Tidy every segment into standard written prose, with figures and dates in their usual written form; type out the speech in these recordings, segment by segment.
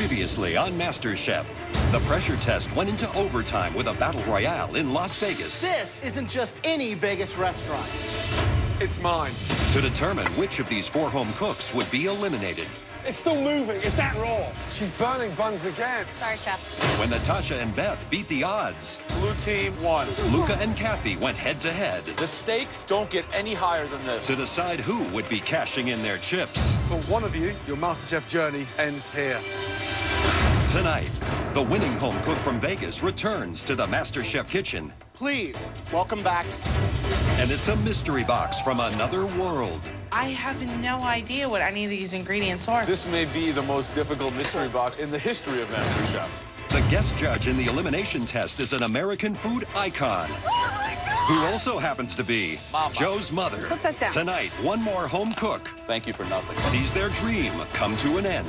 Previously on MasterChef, the pressure test went into overtime with a battle royale in Las Vegas. This isn't just any Vegas restaurant. It's mine. To determine which of these 4 home cooks would be eliminated. It's still moving. It's that raw. She's burning buns again. Sorry, Chef. When Natasha and Beth beat the odds, Blue team won. Luca and Kathy went head-to-head The stakes don't get any higher than this. to decide who would be cashing in their chips. For one of you, your MasterChef journey ends here. Tonight, the winning home cook from Vegas returns to the MasterChef kitchen. Please, welcome back. And it's a mystery box from another world. I have no idea what any of these ingredients are. This may be the most difficult mystery box in the history of MasterChef. The guest judge in the elimination test is an American food icon, who also happens to be Mama. Joe's mother. Put that down. Tonight, one more home cook Thank you for nothing. sees their dream come to an end.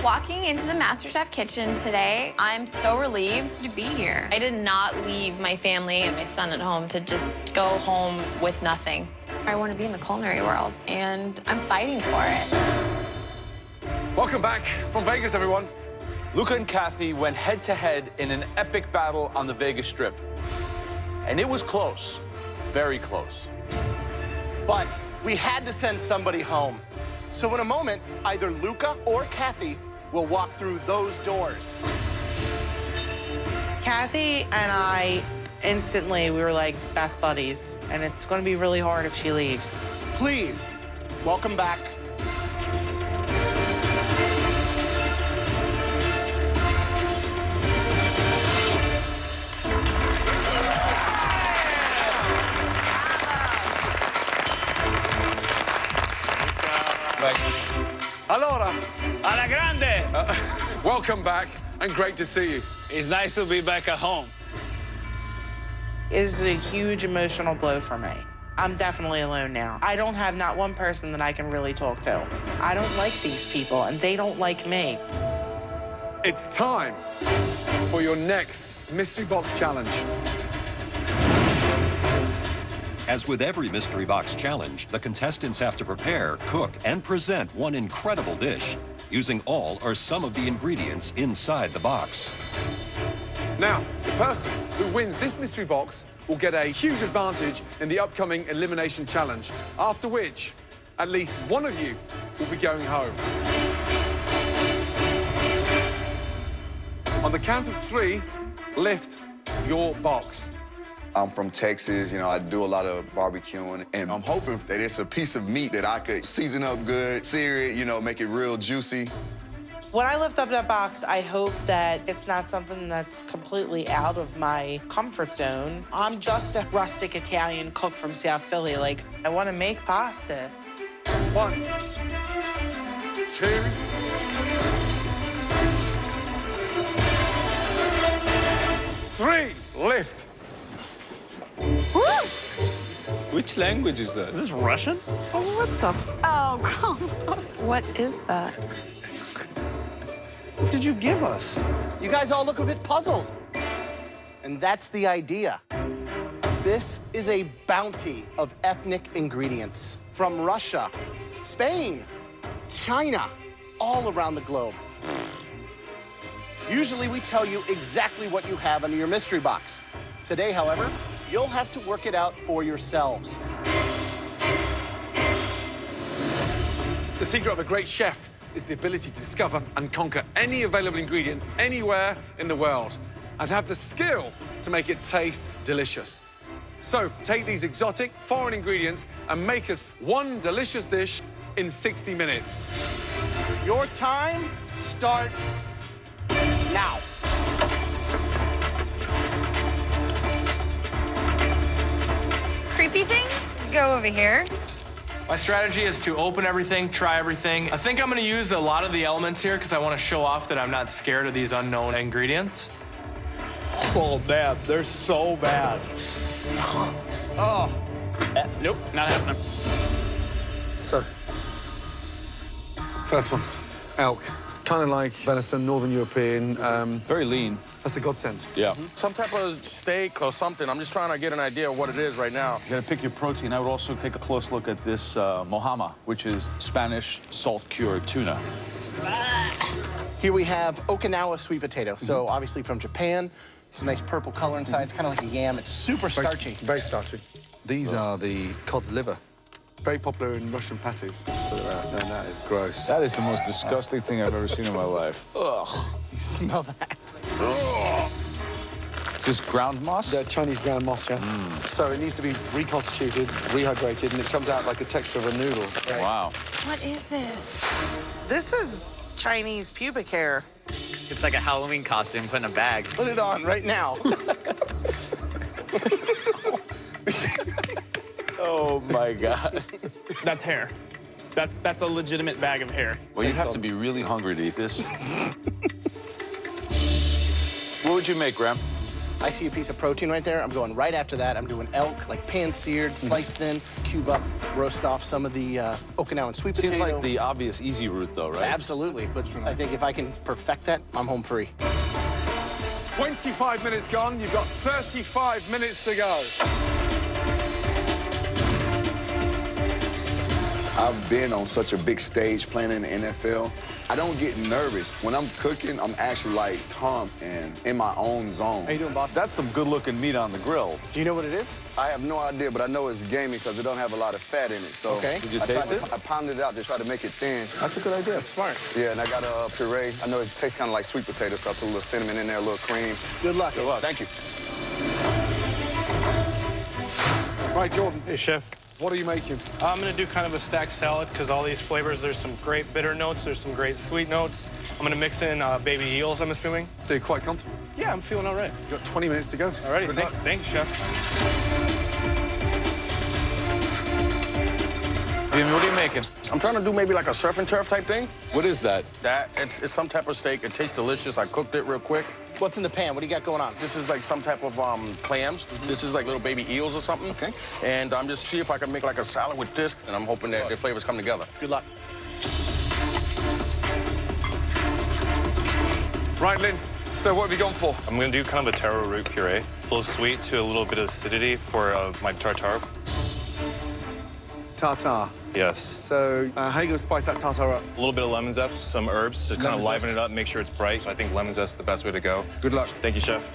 Walking into the MasterChef kitchen today, I'm so relieved to be here. I did not leave my family and my son at home to just go home with nothing. I want to be in the culinary world, and I'm fighting for it. Welcome back from Vegas, everyone. Luca and Kathy went head-to-head in an epic battle on the Vegas Strip. And it was close, very close. But we had to send somebody home. So in a moment, either Luca or Kathy will walk through those doors. Kathy and I, instantly, we were like best buddies, and it's going to be really hard if she leaves. Please, welcome back. Allora, Alla grande! welcome back, and great to see you. It's nice to be back at home. It is a huge emotional blow for me. I'm definitely alone now. I don't have not one person that I can really talk to. I don't like these people, and they don't like me. It's time for your next Mystery Box Challenge. As with every mystery box challenge, the contestants have to prepare, cook, and present one incredible dish using all or some of the ingredients inside the box. Now, the person who wins this mystery box will get a huge advantage in the upcoming elimination challenge, after which at least one of you will be going home. On the count of 3, lift your box. I'm from Texas, you know, I do a lot of barbecuing, and I'm hoping that it's a piece of meat that I could season up good, sear it, you know, make it real juicy. When I lift up that box, I hope that it's not something that's completely out of my comfort zone. I'm just a rustic Italian cook from South Philly. Like, I want to make pasta. 1, 2, 3, lift. Which language is that? Is this Russian? Oh, come on. What is that? What did you give us? You guys all look a bit puzzled. And that's the idea. This is a bounty of ethnic ingredients from Russia, Spain, China, all around the globe. Usually we tell you exactly what you have under your mystery box. Today, however, you'll have to work it out for yourselves. The secret of a great chef is the ability to discover and conquer any available ingredient anywhere in the world, and to have the skill to make it taste delicious. So take these exotic foreign ingredients and make us one delicious dish in 60 minutes. Your time starts now. Creepy things? Go over here. My strategy is to open everything, try everything. I think I'm gonna use a lot of the elements here because I want to show off that I'm not scared of these unknown ingredients. Oh, man, they're so bad. Oh, Nope, not happening. So, first one, elk. Kind of like venison, Northern European. Very lean. That's a godsend. Yeah. Some type of steak or something. I'm just trying to get an idea of what it is right now. You gotta pick your protein. I would also take a close look at this mohama, which is Spanish salt-cured tuna. Here we have Okinawa sweet potato. So obviously from Japan. It's a nice purple color inside. It's kind of like a yam. It's super starchy. Very starchy. These are the cod's liver. Very popular in Russian patties. No, that is gross. That is the most disgusting thing I've ever seen in my life. Ugh. You smell that? Ugh. Is this ground moss? The Chinese ground moss, yeah. So it needs to be reconstituted, rehydrated, and it comes out like the texture of a noodle. Wow. What is this? This is Chinese pubic hair. It's like a Halloween costume put in a bag. Put it on right now. Oh, my God. That's hair. That's a legitimate bag of hair. Well, you'd have to be really hungry to eat this. What would you make, Graham? I see a piece of protein right there. I'm going right after that. I'm doing elk, like pan-seared, sliced thin, cube up, roast off some of the Okinawan sweet potato. Seems like the obvious easy route, though, right? Absolutely, but I think if I can perfect that, I'm home free. 25 minutes gone. You've got 35 minutes to go. I've been on such a big stage playing in the NFL. I don't get nervous. When I'm cooking, I'm actually like calm and in my own zone. How you doing, boss? That's some good-looking meat on the grill. Do you know what it is? I have no idea, but I know it's gamey because it don't have a lot of fat in it. So Okay. Did you I taste it? I pounded it out to try to make it thin. That's a good idea. That's smart. Yeah, and I got a puree. I know it tastes kind of like sweet potato, so I put a little cinnamon in there, a little cream. Good luck. Good luck. Thank you. Right, Jordan, Hey, Chef. what are you making? I'm gonna do kind of a stacked salad because all these flavors, there's some great bitter notes, there's some great sweet notes. I'm gonna mix in baby eels, I'm assuming. So you're quite comfortable. Yeah, I'm feeling all right. You've got 20 minutes to go. Alrighty, Good luck. thanks, Chef. Jimmy, what are you making? I'm trying to do maybe like a surf and turf type thing. What is that? It's some type of steak. It tastes delicious. I cooked it real quick. What's in the pan? What do you got going on? This is like some type of clams. This is like little baby eels or something. Okay. And I'm just see if I can make like a salad with this, and I'm hoping that the flavors come together. Good luck. Right, Lynn, so what have you gone for? I'm gonna do kind of a taro root puree. A little sweet to a little bit of acidity for my tartare. Tartare. Yes. So how are you going to spice that tartare up? A little bit of lemon zest, some herbs, just kind of Lemon liven zest. it up, make sure it's bright. So I think lemon zest is the best way to go. Good luck. Thank you, Chef.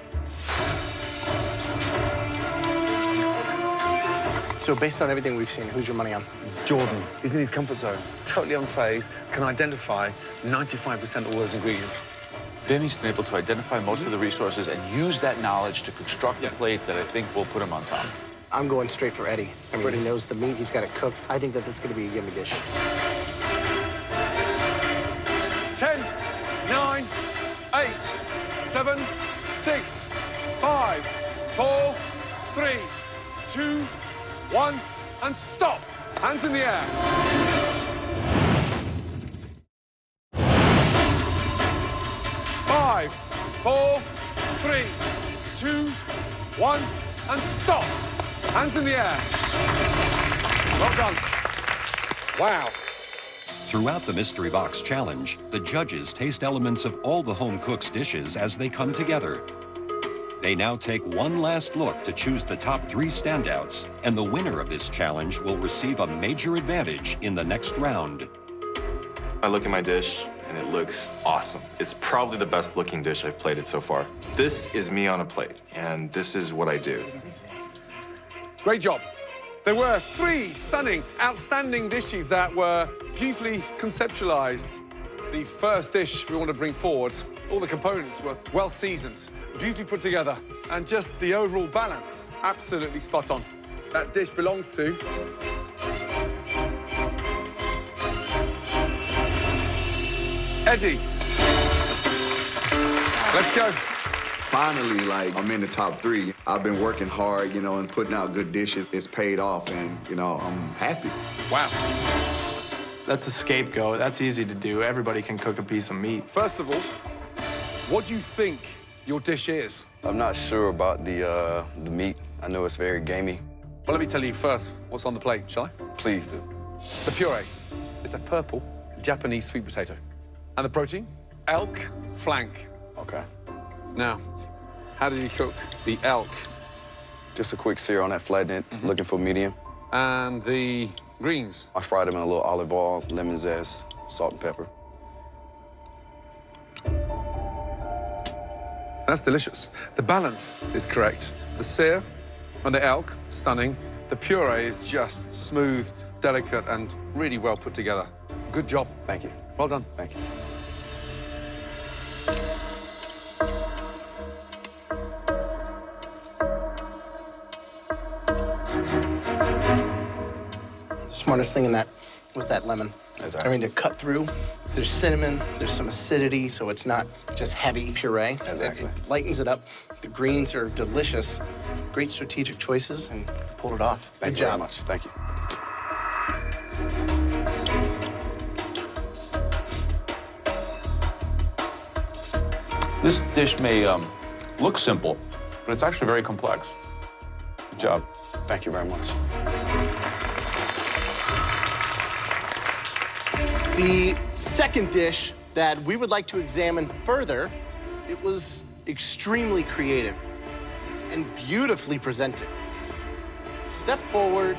So based on everything we've seen, who's your money on? Jordan is in his comfort zone, totally unfazed, can identify 95% of all those ingredients. Benny's been able to identify most of the resources and use that knowledge to construct a plate that I think will put him on top. I'm going straight for Eddie. I mean, he knows the meat. He's got it cooked. I think that that's going to be a yummy dish. 10, 9, 8, 7, 6, 5, 4, 3, 2, 1, and stop. Hands in the air. Five, 4, 3, 2, 1, and stop. Hands in the air. Well done. Wow. Throughout the Mystery Box Challenge, the judges taste elements of all the home cook's dishes as they come together. They now take one last look to choose the top 3 standouts, and the winner of this challenge will receive a major advantage in the next round. I look at my dish and it looks awesome. It's probably the best looking dish I've plated so far. This is me on a plate, and this is what I do. Great job. There were 3 stunning, outstanding dishes that were beautifully conceptualized. The first dish we want to bring forward, all the components were well seasoned, beautifully put together, and just the overall balance, absolutely spot on. That dish belongs to... Eddie. Let's go. Finally, like, I'm in the top 3. I've been working hard, you know, and putting out good dishes. It's paid off, and, you know, I'm happy. Wow. That's a scapegoat. That's easy to do. Everybody can cook a piece of meat. First of all, what do you think your dish is? I'm not sure about the meat. I know it's very gamey. Well, let me tell you first what's on the plate, shall I? Please do. The puree is a purple Japanese sweet potato. And the protein elk flank. Okay. Now, how did you cook the elk? Just a quick sear on that flattened, looking for medium. And the greens? I fried them in a little olive oil, lemon zest, salt and pepper. That's delicious. The balance is correct. The sear on the elk, stunning. The puree is just smooth, delicate, and really well put together. Good job. Thank you. Well done. Thank you. The smartest thing in that was that lemon. Exactly. I mean, to cut through, there's cinnamon, there's some acidity, so it's not just heavy puree. Exactly. It lightens it up. The greens are delicious. Great strategic choices, and pulled it off. Thank Good you job. very much. Thank you. This dish may look simple, but it's actually very complex. Good job. Thank you very much. The second dish that we would like to examine further, it was extremely creative and beautifully presented. Step forward.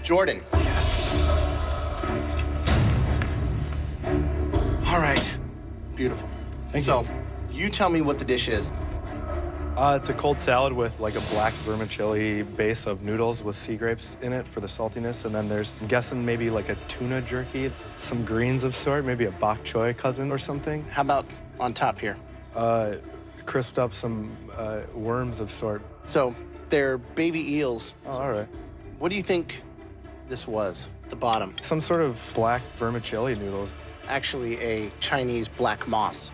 Jordan. All right, beautiful. So, you tell me what the dish is. It's a cold salad with like a black vermicelli base of noodles with sea grapes in it for the saltiness. And then there's, I'm guessing, maybe like a tuna jerky, some greens of sort, maybe a bok choy cousin or something. How about on top here? Crisped up some worms of sort. So, they're baby eels. Oh, all right. What do you think this was, the bottom? Some sort of black vermicelli noodles. Actually, a Chinese black moss.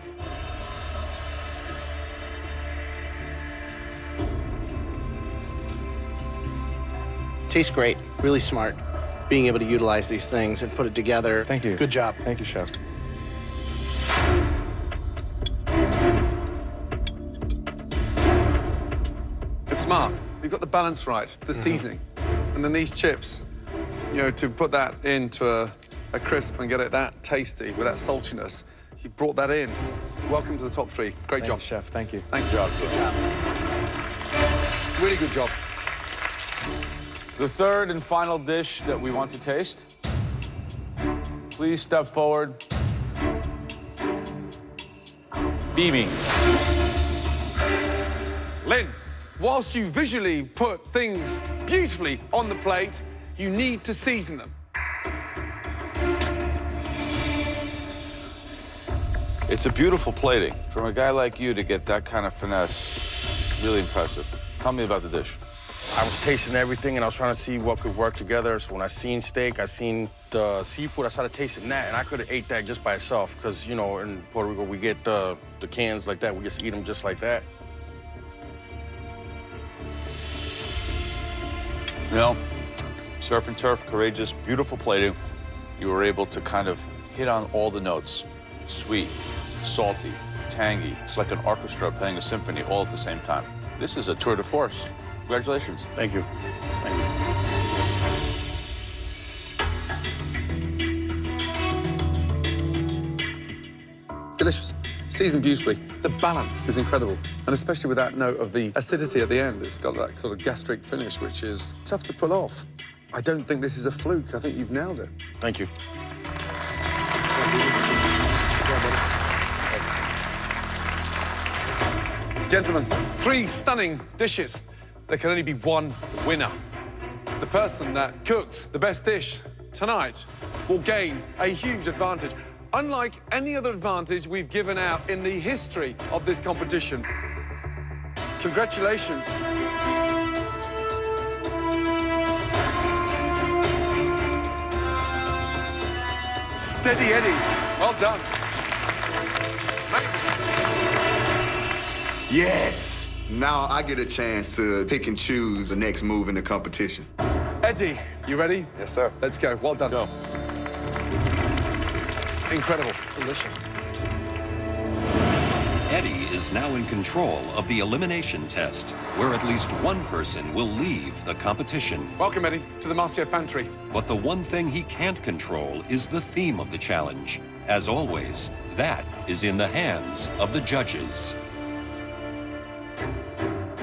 Tastes great, really smart, being able to utilize these things and put it together. Thank you. Good job. Thank you, chef. It's smart. You've got the balance right, the seasoning. And then these chips, you know, to put that into a crisp and get it that tasty with that saltiness, you brought that in. Welcome to the top three. Great job. Thank you, chef. Thank you. Thank you. Good job. Really good job. The third and final dish that we want to taste. Please step forward. Beaming. Lynn, whilst you visually put things beautifully on the plate, you need to season them. It's a beautiful plating. From a guy like you to get that kind of finesse, really impressive. Tell me about the dish. I was tasting everything, and I was trying to see what could work together. So when I seen steak, I seen the seafood, I started tasting that, and I could have ate that just by itself, because, you know, in Puerto Rico, we get the cans like that. We just eat them just like that. You know, surf and turf, courageous, beautiful plating. You were able to kind of hit on all the notes. Sweet, salty, tangy. It's like an orchestra playing a symphony all at the same time. This is a tour de force. Congratulations. Thank you. Thank you. Delicious. Seasoned beautifully. The balance is incredible. And especially with that note of the acidity at the end, it's got that sort of gastric finish, which is tough to pull off. I don't think this is a fluke. I think you've nailed it. Thank you. Gentlemen, 3 stunning dishes. There can only be one winner. The person that cooked the best dish tonight will gain a huge advantage, unlike any other advantage we've given out in the history of this competition. Congratulations. Steady Eddie. Well done. Amazing. Yes! Now I get a chance to pick and choose the next move in the competition. Eddie, you ready? Yes, sir. Let's go. Well done. Go. Incredible. Delicious. Eddie is now in control of the elimination test, where at least one person will leave the competition. Welcome, Eddie, to the MasterChef pantry. But the one thing he can't control is the theme of the challenge. As always, that is in the hands of the judges.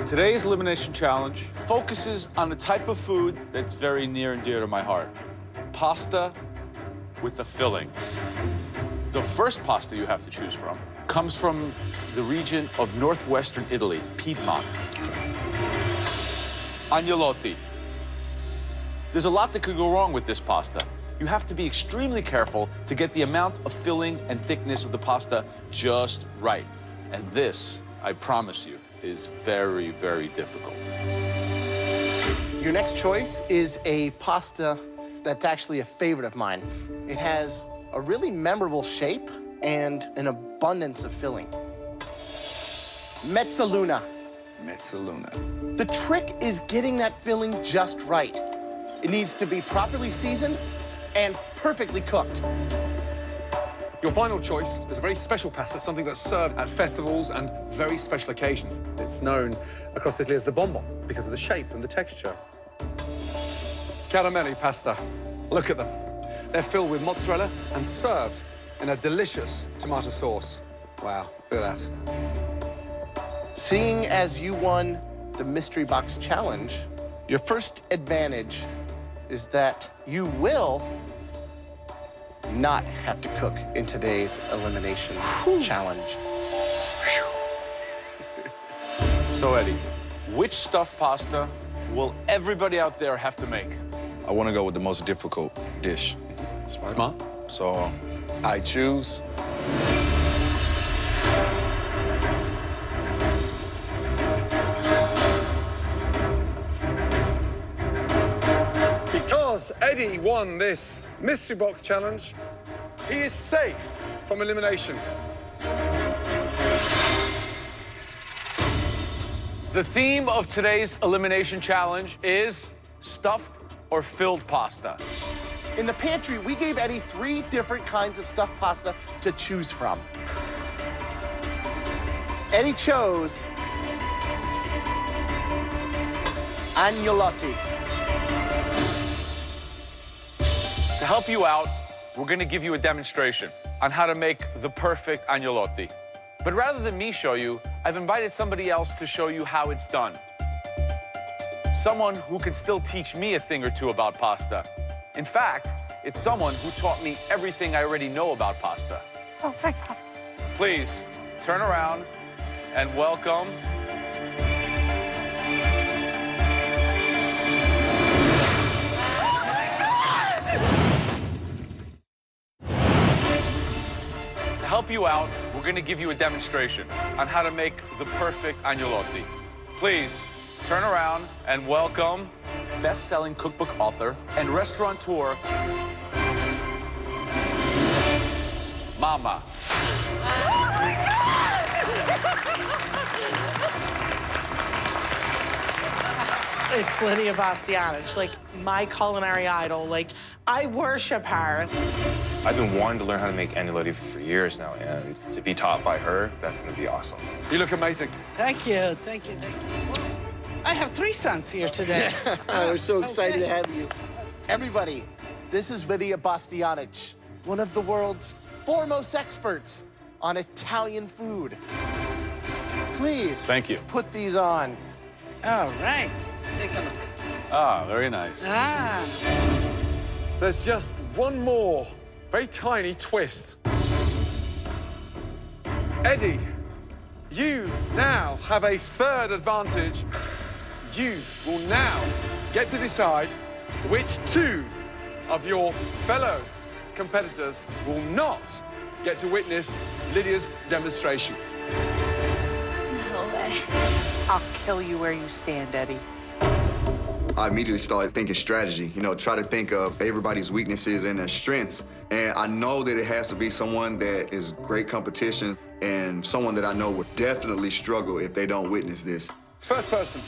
Today's elimination challenge focuses on a type of food that's very near and dear to my heart. Pasta with a filling. The first pasta you have to choose from comes from the region of northwestern Italy, Piedmont. Agnolotti. There's a lot that could go wrong with this pasta. You have to be extremely careful to get the amount of filling and thickness of the pasta just right. And this, I promise you, is very, very difficult. Your next choice is a pasta that's actually a favorite of mine. It has a really memorable shape and an abundance of filling. Mezzaluna. Mezzaluna. The trick is getting that filling just right. It needs to be properly seasoned and perfectly cooked. Your final choice is a very special pasta, something that's served at festivals and very special occasions. It's known across Italy as the bonbon because of the shape and the texture. Caramelli pasta. Look at them. They're filled with mozzarella and served in a delicious tomato sauce. Wow, look at that. Seeing as you won the Mystery Box Challenge, your first advantage is that you will not have to cook in today's elimination challenge. So, Eddie, which stuffed pasta will everybody out there have to make? I want to go with the most difficult dish. Smart. So I choose Because Eddie won this Mystery Box Challenge, he is safe from elimination. The theme of today's elimination challenge is stuffed or filled pasta. In the pantry, we gave Eddie 3 different kinds of stuffed pasta to choose from. Eddie chose agnolotti. To help you out, we're gonna give you a demonstration on how to make the perfect agnolotti. But rather than me show you, I've invited somebody else to show you how it's done. Someone who can still teach me a thing or two about pasta. In fact, it's someone who taught me everything I already know about pasta. Oh, my God. Please, turn around and welcome To help you out, we're gonna give you a demonstration on how to make the perfect agnolotti. Please, turn around and welcome best-selling cookbook author and restaurateur, Mama. It's Lydia Bastianich, like my culinary idol. Like, I worship her. I've been wanting to learn how to make agnolotti for years now, and to be taught by her, that's gonna be awesome. You look amazing. Thank you, thank you, thank you. I have 3 sons here today. We're so excited to have you. Everybody, this is Lydia Bastianich, one of the world's foremost experts on Italian food. Please, Thank you. put these on. All right, take a look. Ah, very nice. Ah, There's just one more very tiny twist. Eddie, you now have a 3rd advantage. You will now get to decide which 2 of your fellow competitors will not get to witness Lydia's demonstration. No way. I'll kill you where you stand, Eddie. I immediately started thinking strategy, try to think of everybody's weaknesses and their strengths. And I know that it has to be someone that is great competition and someone that I know would definitely struggle if they don't witness this. First person.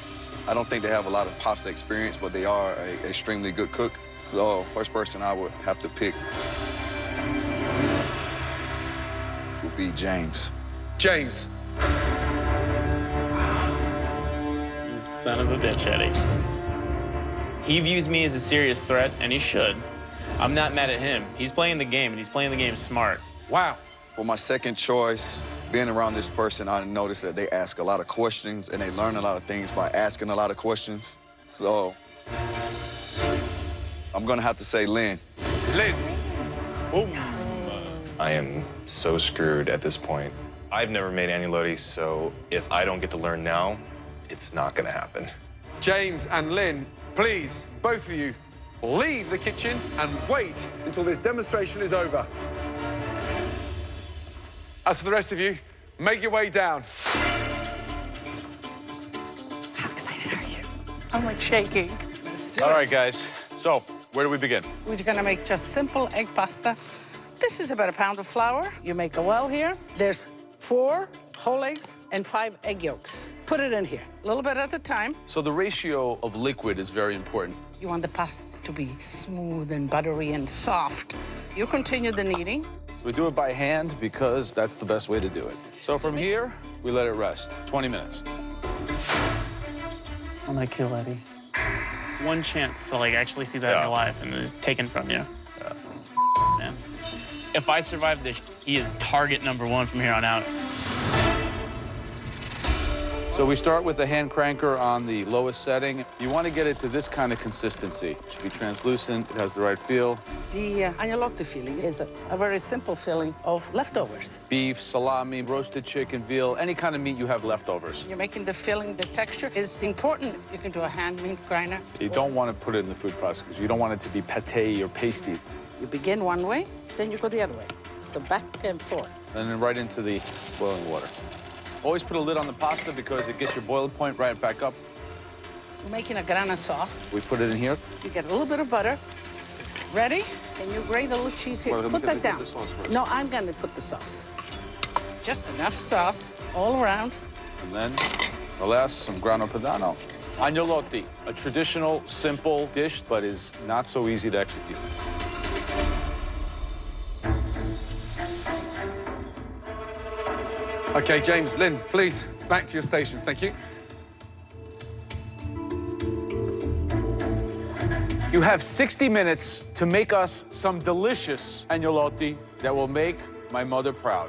I don't think they have a lot of pasta experience, but they are an extremely good cook. So first person I would have to pick would be James. James. Son of a bitch, Eddie. He views me as a serious threat, and he should. I'm not mad at him. He's playing the game, and he's playing the game smart. Wow. For my second choice, being around this person, I noticed that they ask a lot of questions and they learn a lot of things by asking a lot of questions. So I'm gonna have to say Lynn. Lynn. Oh. I am so screwed at this point. I've never made agnolotti, so if I don't get to learn now, it's not gonna happen. James and Lynn, please, both of you, leave the kitchen and wait until this demonstration is over. As for the rest of you, make your way down. How excited are you? I'm like shaking. Let's do it. All right, guys. So, where do we begin? We're gonna make just simple egg pasta. This is about a pound of flour. You make a well here. There's 4 whole eggs and 5 egg yolks. Put it in here, a little bit at a time. So the ratio of liquid is very important. You want the pasta to be smooth and buttery and soft. You continue the kneading. So we do it by hand because that's the best way to do it. So from here, we let it rest, 20 minutes. I'm gonna kill Eddie. One chance to like actually see that in your life, and it is taken from you. It's man. If I survive this, he is target #1 from here on out. So we start with the hand cranker on the lowest setting. You want to get it to this kind of consistency. It should be translucent, it has the right feel. The agnolotti filling is a very simple filling of leftovers. Beef, salami, roasted chicken, veal, any kind of meat you have leftovers. You're making the filling, the texture is important. You can do a hand meat grinder. You don't want to put it in the food process because you don't want it to be pâté or pasty. You begin one way, then you go the other way. So back and forth. And then right into the boiling water. Always put a lid on the pasta because it gets your boiling point right back up. You're making a grana sauce. We put it in here. You get a little bit of butter. Ready? And you grate a little cheese here. Well, put that down. the sauce first. No, I'm going to put the sauce. Just enough sauce all around. And then the last, some grano padano. Agnolotti, a traditional, simple dish, but is not so easy to execute. Okay, James, Lynn, please, back to your stations. Thank you. You have 60 minutes to make us some delicious agnolotti that will make my mother proud.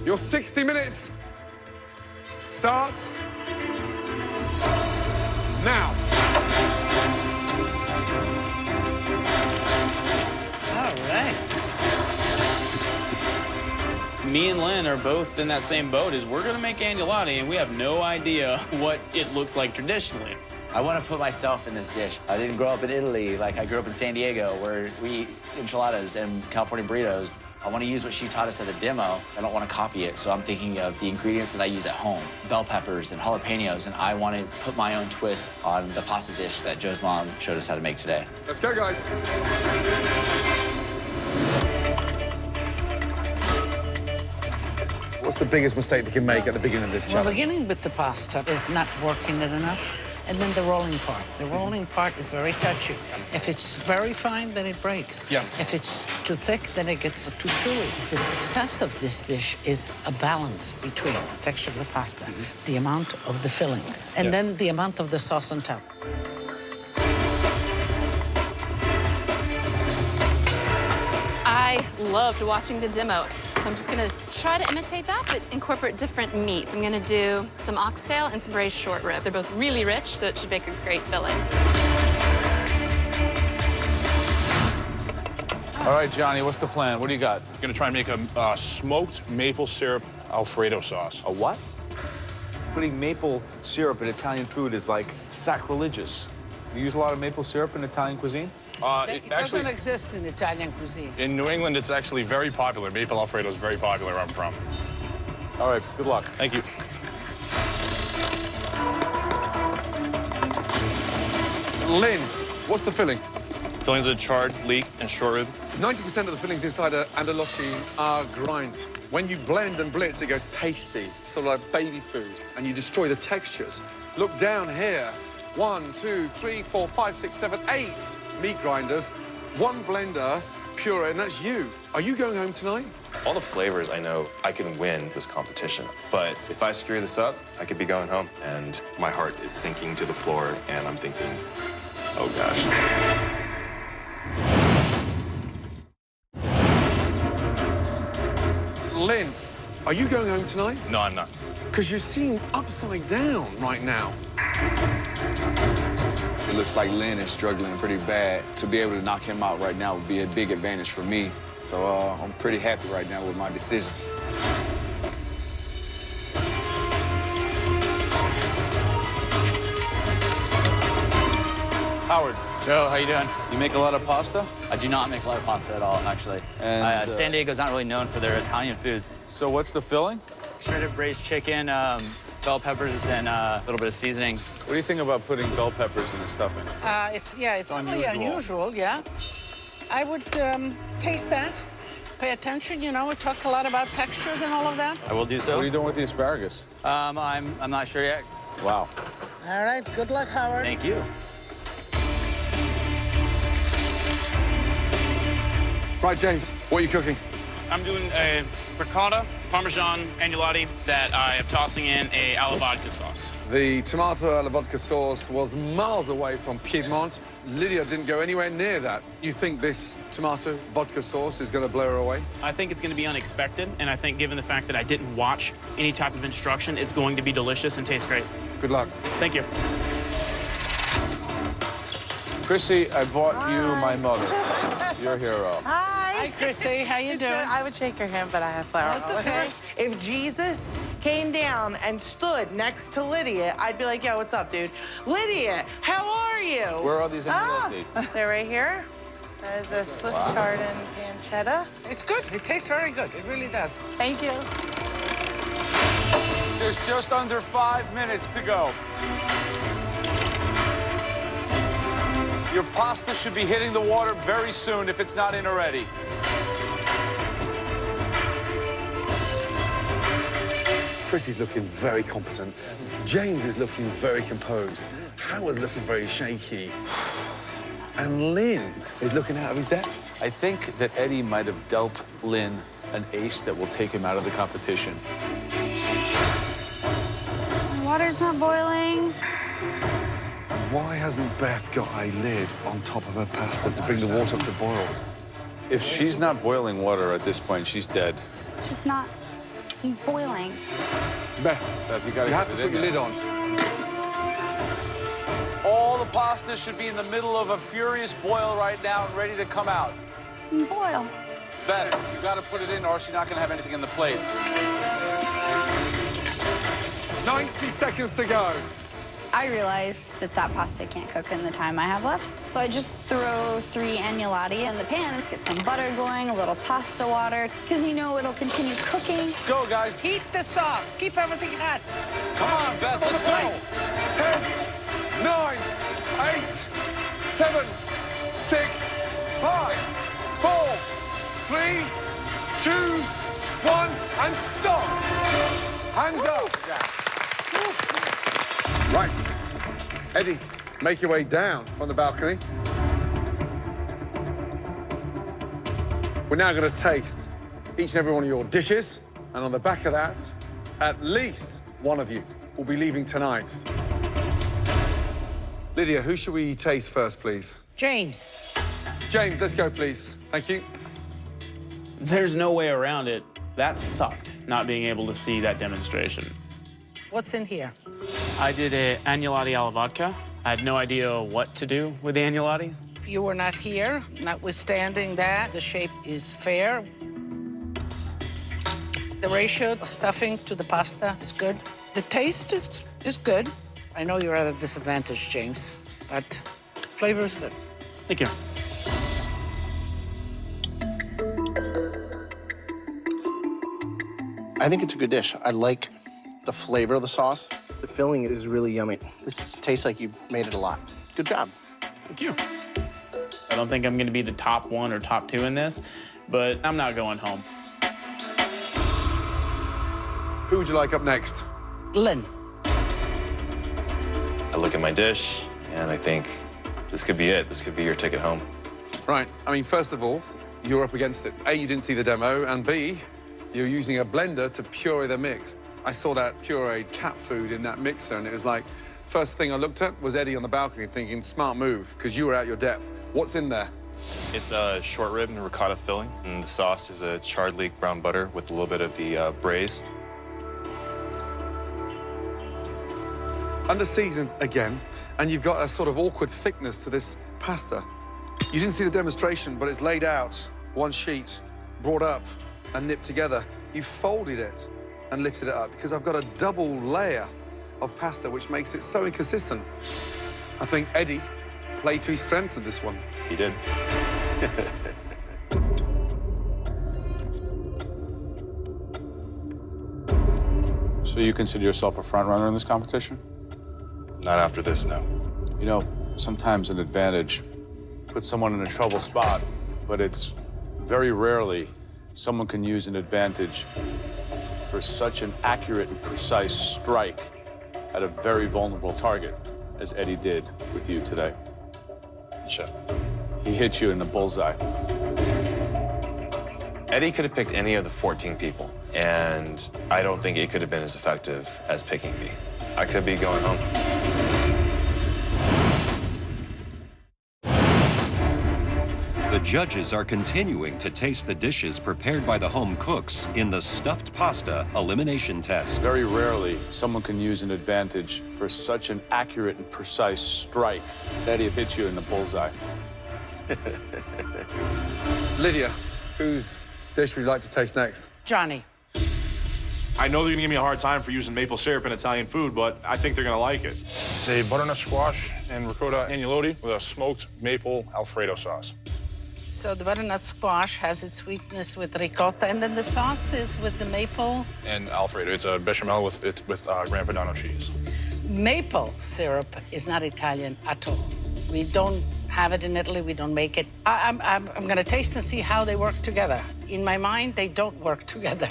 Your 60 minutes starts now. All right. Me and Lynn are both in that same boat as we're gonna make agnolotti, and we have no idea what it looks like traditionally. I want to put myself in this dish. I didn't grow up in Italy. Like, I grew up in San Diego, where we eat enchiladas and California burritos. I want to use what she taught us at the demo. I don't want to copy it, so I'm thinking of the ingredients that I use at home. Bell peppers and jalapenos, and I want to put my own twist on the pasta dish that Joe's mom showed us how to make today. Let's go, guys. What's the biggest mistake they can make at the beginning of this Well, challenge? beginning with the pasta is not working it enough. And then the rolling part. The rolling part is very touchy. If it's very fine, then it breaks. Yeah. If it's too thick, then it gets too chewy. The success of this dish is a balance between the texture of the pasta, the amount of the fillings, and then the amount of the sauce on top. I loved watching the demo. So I'm just gonna try to imitate that, but incorporate different meats. I'm gonna do some oxtail and some braised short rib. They're both really rich, so it should make a great filling. All right, Johnny, what's the plan? What do you got? Gonna try and make a smoked maple syrup Alfredo sauce. A what? Putting maple syrup in Italian food is like sacrilegious. You use a lot of maple syrup in Italian cuisine? It doesn't exist in Italian cuisine. In New England, it's actually very popular. Maple Alfredo is very popular where I'm from. All right, good luck. Thank you. Lynn, what's the filling? Fillings are charred, leek, and short rib. 90% of the fillings inside an agnolotti are grind. When you blend and blitz, it goes pasty, sort of like baby food, and you destroy the textures. Look down here. 1, 2, 3, 4, 5, 6, 7, 8 meat grinders, 1 blender, puree, and that's you. Are you going home tonight? All the flavors, I know I can win this competition. But if I screw this up, I could be going home. And my heart is sinking to the floor, and I'm thinking, oh gosh. Lynn, are you going home tonight? No, I'm not. Because you seem upside down right now. It looks like Lynn is struggling pretty bad. To be able to knock him out right now would be a big advantage for me. So I'm pretty happy right now with my decision. Howard. Joe, how you doing? You make a lot of pasta? I do not make a lot of pasta at all, actually. And, San Diego's not really known for their Italian foods. So what's the filling? Shredded braised chicken, bell peppers, and a little bit of seasoning. What do you think about putting bell peppers in the stuffing? It's really unusual, yeah. I would taste that. Pay attention, you know, we talked a lot about textures and all of that. I will do so. What are you doing with the asparagus? I'm not sure yet. Wow. All right, good luck, Howard. Thank you. Right, James, what are you cooking? I'm doing a ricotta Parmesan agnolotti that I am tossing in a alla vodka sauce. The tomato alla vodka sauce was miles away from Piedmont. Lydia didn't go anywhere near that. You think this tomato vodka sauce is going to blow her away? I think it's going to be unexpected, and I think given the fact that I didn't watch any type of instruction, it's going to be delicious and taste great. Good luck. Thank you. Chrissy, I bought you my mother. Your hero. Hi, Chrissy. How you doing? I would shake your hand, but I have flour. That's okay. If Jesus came down and stood next to Lydia, I'd be like, yo, what's up, dude? Lydia, how are you? Where are these agnolotti? They're right here. There's a Swiss chard and pancetta. It's good. It tastes very good. It really does. Thank you. There's just under 5 minutes to go. Your pasta should be hitting the water very soon if it's not in already. Chrissy's looking very competent. James is looking very composed. Howard's looking very shaky. And Lynn is looking out of his depth. I think that Eddie might have dealt Lynn an ace that will take him out of the competition. Water's not boiling. Why hasn't Beth got a lid on top of her pasta to bring the water up to boil? If she's not boiling water at this point, she's dead. It's just not boiling. Beth, you gotta have to put your lid on. All the pasta should be in the middle of a furious boil right now and ready to come out. Boil. Beth, you gotta put it in or else you're not gonna have anything in the plate. 90 seconds to go. I realize that pasta can't cook in the time I have left. So I just throw 3 agnolotti in the pan, get some butter going, a little pasta water, because you know it'll continue cooking. Go, guys. Heat the sauce. Keep everything hot. Come on, Beth, let's go. 10, 9, 8, 7, 6, 5, 4, 3, 2, 1, and stop. Hands up. Right. Eddie, make your way down on the balcony. We're now going to taste each and every one of your dishes. And on the back of that, at least one of you will be leaving tonight. Lydia, who should we taste first, please? James. James, let's go, please. Thank you. There's no way around it. That sucked, not being able to see that demonstration. What's in here? I did a agnolotti alla vodka. I had no idea what to do with the agnolottis. If you were not here, notwithstanding that, the shape is fair. The ratio of stuffing to the pasta is good. The taste is good. I know you're at a disadvantage, James, but flavor is good. Thank you. I think it's a good dish. I like the flavor of the sauce. The filling is really yummy. This tastes like you've made it a lot. Good job. Thank you. I don't think I'm going to be the top 1 or top 2 in this, but I'm not going home. Who would you like up next? Lynn. I look at my dish, and I think this could be it. This could be your ticket home. Right. I mean, first of all, you're up against it. A, you didn't see the demo, and B, you're using a blender to puree the mix. I saw that pureed cat food in that mixer, and it was like, first thing I looked at was Eddie on the balcony thinking, smart move, because you were at your depth. What's in there? It's a short rib and ricotta filling, and the sauce is a charred leek brown butter with a little bit of the braise. Under-seasoned again, and you've got a sort of awkward thickness to this pasta. You didn't see the demonstration, but it's laid out, one sheet, brought up and nipped together. You folded it and lifted it up because I've got a double layer of pasta, which makes it so inconsistent. I think Eddie played to his strengths in this one. He did. So you consider yourself a front runner in this competition? Not after this, no. You know, sometimes an advantage puts someone in a trouble spot, but it's very rarely someone can use an advantage for such an accurate and precise strike at a very vulnerable target, as Eddie did with you today. Chef. He hit you in the bullseye. Eddie could have picked any of the 14 people, and I don't think it could have been as effective as picking me. I could be going home. The judges are continuing to taste the dishes prepared by the home cooks in the stuffed pasta elimination test. Very rarely someone can use an advantage for such an accurate and precise strike. Eddie hit you in the bullseye. Lydia, whose dish would you like to taste next? Johnny. I know they're gonna give me a hard time for using maple syrup in Italian food, but I think they're gonna like it. It's a butternut squash and ricotta agnolotti with a smoked maple Alfredo sauce. So the butternut squash has its sweetness with ricotta, and then the sauce is with the maple. And Alfredo, it's a bechamel with Gran Padano cheese. Maple syrup is not Italian at all. We don't have it in Italy. We don't make it. I'm going to taste and see how they work together. In my mind, they don't work together.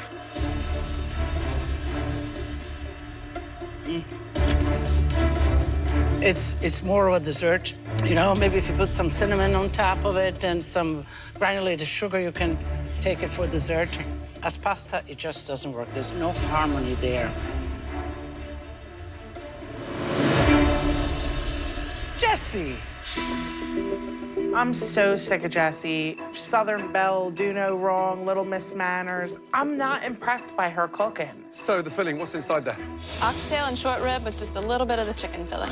It's more of a dessert. You know, maybe if you put some cinnamon on top of it and some granulated sugar, you can take it for dessert. As pasta, it just doesn't work. There's no harmony there. Jesse. I'm so sick of Jessie. Southern Belle, do no wrong, Little Miss Manners. I'm not impressed by her cooking. So the filling, what's inside there? Oxtail and short rib with just a little bit of the chicken filling.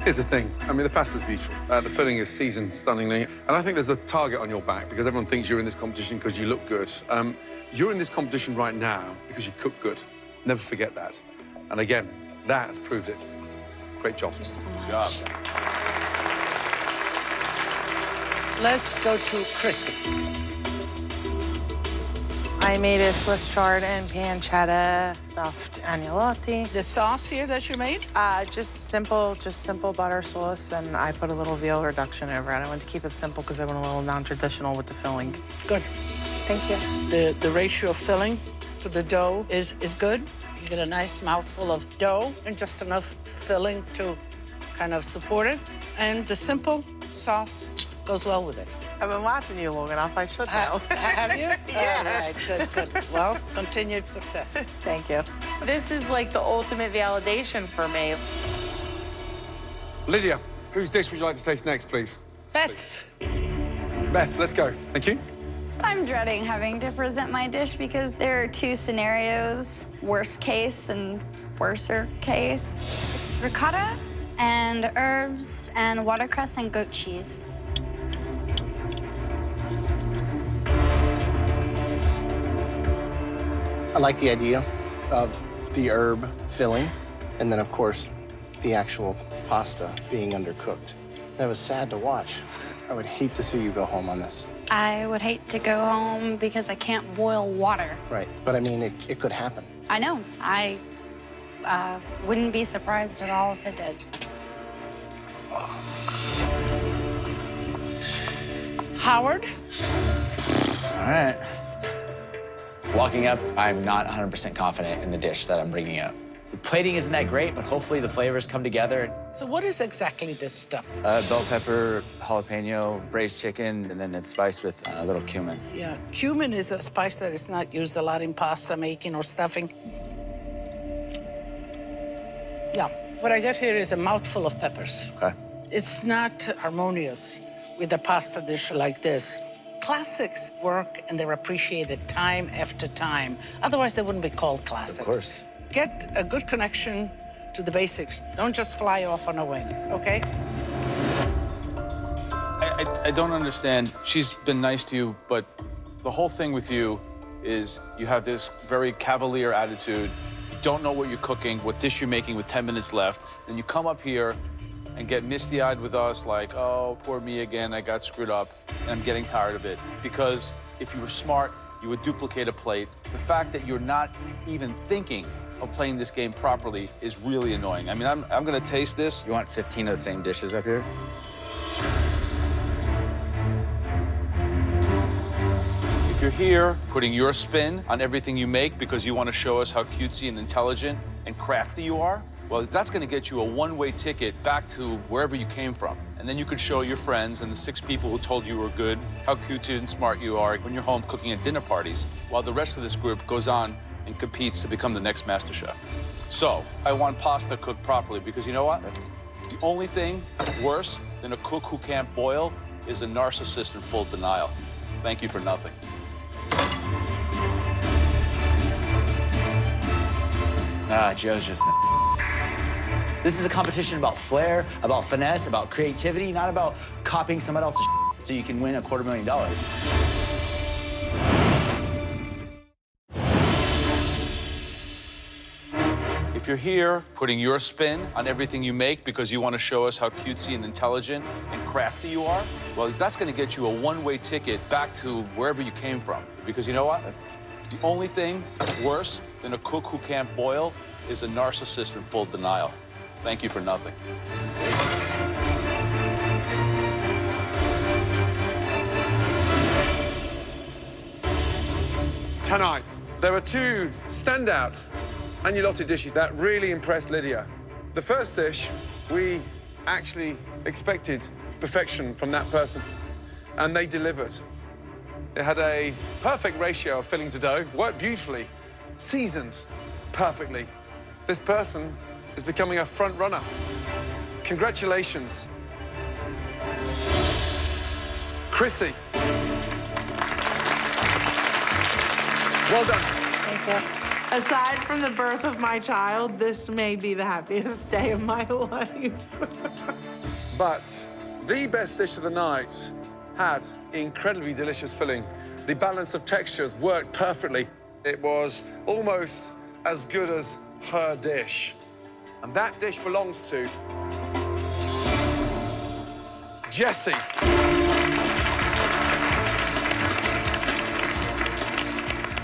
Here's the thing. I mean, the pasta's beautiful. The filling is seasoned stunningly. And I think there's a target on your back because everyone thinks you're in this competition because you look good. You're in this competition right now because you cook good. Never forget that. And again, that has proved it. Great job. Thank you so much. Good job. Let's go to Chrissy. I made a Swiss chard and pancetta stuffed agnolotti. The sauce here that you made? Just simple butter sauce, and I put a little veal reduction over it. I wanted to keep it simple because I went a little non-traditional with the filling. Good. Thank you. The ratio of filling to the dough is good. You get a nice mouthful of dough and just enough filling to kind of support it. And the simple sauce goes well with it. I've been watching you long enough. I should know. Have you? Yeah. All right, good. Well, continued success. Thank you. This is like the ultimate validation for me. Lydia, whose dish would you like to taste next, please? Beth. Beth, let's go. Thank you. I'm dreading having to present my dish because there are two scenarios, worst case and worser case. It's ricotta and herbs and watercress and goat cheese. I like the idea of the herb filling, and then, of course, the actual pasta being undercooked. That was sad to watch. I would hate to see you go home on this. I would hate to go home because I can't boil water. Right, but I mean, it could happen. I know. I wouldn't be surprised at all if it did. Howard? All right. Walking up, I'm not 100% confident in the dish that I'm bringing up. The plating isn't that great, but hopefully the flavors come together. So what is exactly this stuff? Bell pepper, jalapeno, braised chicken, and then it's spiced with a little cumin. Yeah, cumin is a spice that is not used a lot in pasta making or stuffing. Yeah, what I got here is a mouthful of peppers. Okay. It's not harmonious with a pasta dish like this. Classics work and they're appreciated time after time. Otherwise, they wouldn't be called classics. Of course. Get a good connection to the basics. Don't just fly off on a wing, okay? I don't understand. She's been nice to you, but the whole thing with you is you have this very cavalier attitude. You don't know what you're cooking, what dish you're making with 10 minutes left. Then you come up here and get misty-eyed with us like, oh, poor me again, I got screwed up, and I'm getting tired of it. Because if you were smart, you would duplicate a plate. The fact that you're not even thinking of playing this game properly is really annoying. I mean, I'm gonna taste this. You want 15 of the same dishes up here? If you're here putting your spin on everything you make because you want to show us how cutesy and intelligent and crafty you are, well, that's going to get you a one-way ticket back to wherever you came from. And then you could show your friends and the 6 people who told you were good how cutesy and smart you are when you're home cooking at dinner parties, while the rest of this group goes on and competes to become the next MasterChef. So, I want pasta cooked properly because you know what? The only thing worse than a cook who can't boil is a narcissist in full denial. Thank you for nothing. Joe's just... This is a competition about flair, about finesse, about creativity, not about copying someone else's so you can win $250,000. If you're here putting your spin on everything you make because you want to show us how cutesy and intelligent and crafty you are, well, that's going to get you a one-way ticket back to wherever you came from. Because you know what? The only thing worse than a cook who can't boil is a narcissist in full denial. Thank you for nothing. Tonight, there are 2 standout agnolotti dishes that really impressed Lydia. The first dish, we actually expected perfection from that person, and they delivered. It had a perfect ratio of filling to dough, worked beautifully, seasoned perfectly. This person is becoming a front runner. Congratulations. Chrissy. Well done. Thank you. Aside from the birth of my child, this may be the happiest day of my life. But the best dish of the night had incredibly delicious filling. The balance of textures worked perfectly. It was almost as good as her dish. And that dish belongs to Jessie.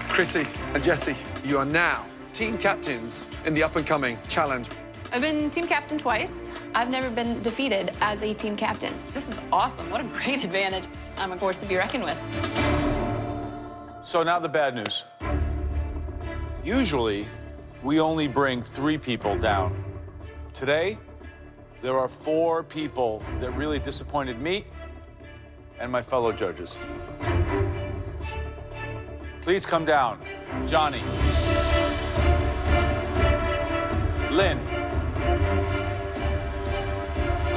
Chrissy and Jessie, you are now team captains in the up-and-coming challenge. I've been team captain twice. I've never been defeated as a team captain. This is awesome. What a great advantage. I'm a force to be reckoned with. So now the bad news. Usually, we only bring 3 people down. Today, there are 4 people that really disappointed me and my fellow judges. Please come down. Johnny. Lynn.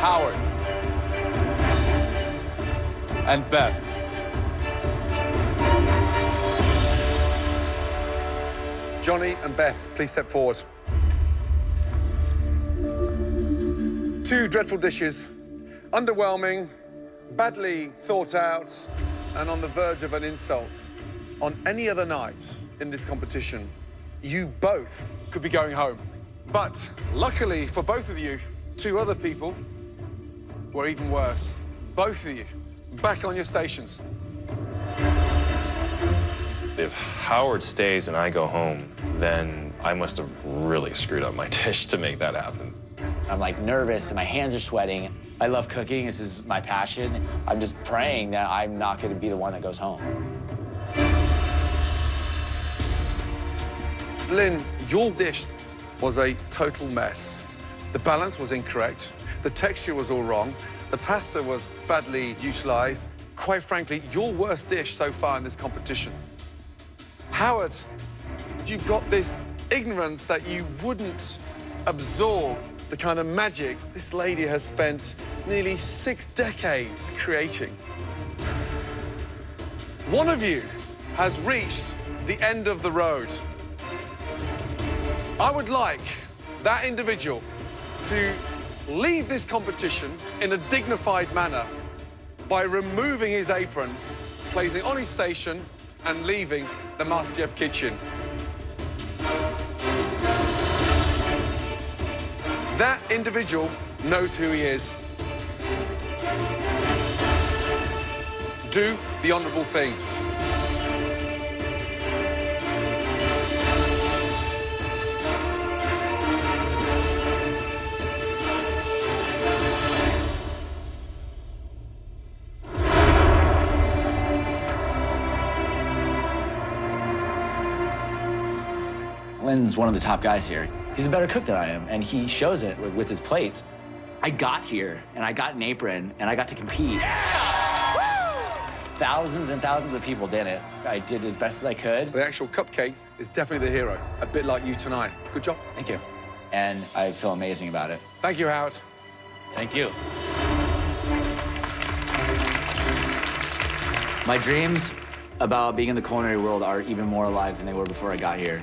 Howard. And Beth. Johnny and Beth, please step forward. 2 dreadful dishes, underwhelming, badly thought out, and on the verge of an insult. On any other night in this competition, you both could be going home. But luckily for both of you, 2 other people were even worse. Both of you, back on your stations. If Howard stays and I go home, then I must have really screwed up my dish to make that happen. I'm like nervous and my hands are sweating. I love cooking, this is my passion. I'm just praying that I'm not gonna be the one that goes home. Lynn, your dish was a total mess. The balance was incorrect. The texture was all wrong. The pasta was badly utilized. Quite frankly, your worst dish so far in this competition. Howard, you've got this ignorance that you wouldn't absorb the kind of magic this lady has spent nearly 6 decades creating. One of you has reached the end of the road. I would like that individual to leave this competition in a dignified manner by removing his apron, placing on his station, and leaving the MasterChef kitchen. That individual knows who he is. Do the honourable thing. Lynn's one of the top guys here. He's a better cook than I am, and he shows it with his plates. I got here, and I got an apron, and I got to compete. Thousands and thousands of people did it. I did as best as I could. The actual cupcake is definitely the hero, a bit like you tonight. Good job. Thank you. And I feel amazing about it. Thank you, Howard. Thank you. My dreams about being in the culinary world are even more alive than they were before I got here.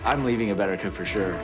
I'm leaving a better cook for sure.